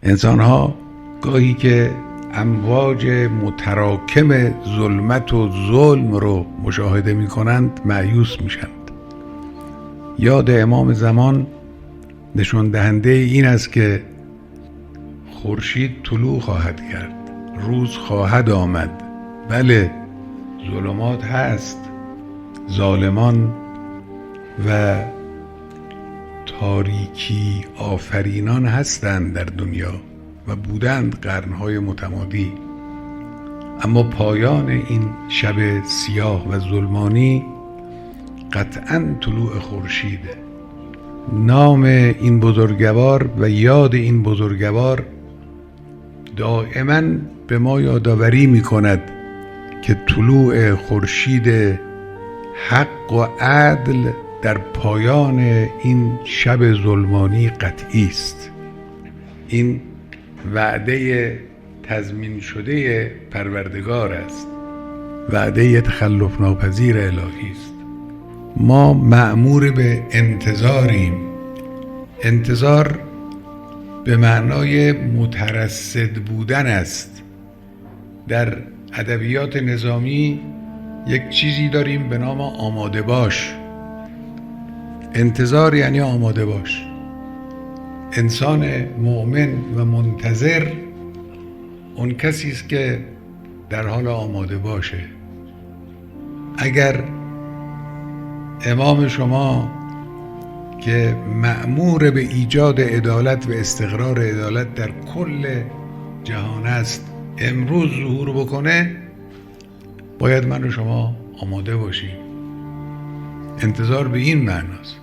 انسان‌ها گاهی که امواج متراکم ظلمت و ظلم رو مشاهده می‌کنند مایوس میشند. یاد امام زمان نشان دهنده این است که خورشید طلوع خواهد کرد، روز خواهد آمد. بله، ظلمات هست، ظالمان و تاریکی آفرینان هستند در دنیا و بودند قرنهای متمادی، اما پایان این شب سیاه و ظلمانی قطعاً طلوع خورشیده. نام این بزرگوار و یاد این بزرگوار دائما به ما یادآوری می کند که طلوع خورشید حق و عدل در پایان این شب ظلمانی قطعی است. این وعده تضمین شده پروردگار است، وعده تخلف ناپذیر الهی است. ما مأمور به انتظاریم. انتظار به معنای مترصد بودن است. در ادبیات نظامی یک چیزی داریم به نام آماده باش. انتظار یعنی آماده باش. انسان مؤمن و منتظر اون کسی است که در حال آماده باشه. اگر امام شما که مأمور به ایجاد عدالت و استقرار عدالت در کل جهان است امروز ظهور بکنه، باید من و شما آماده باشیم. انتظار به این معناست.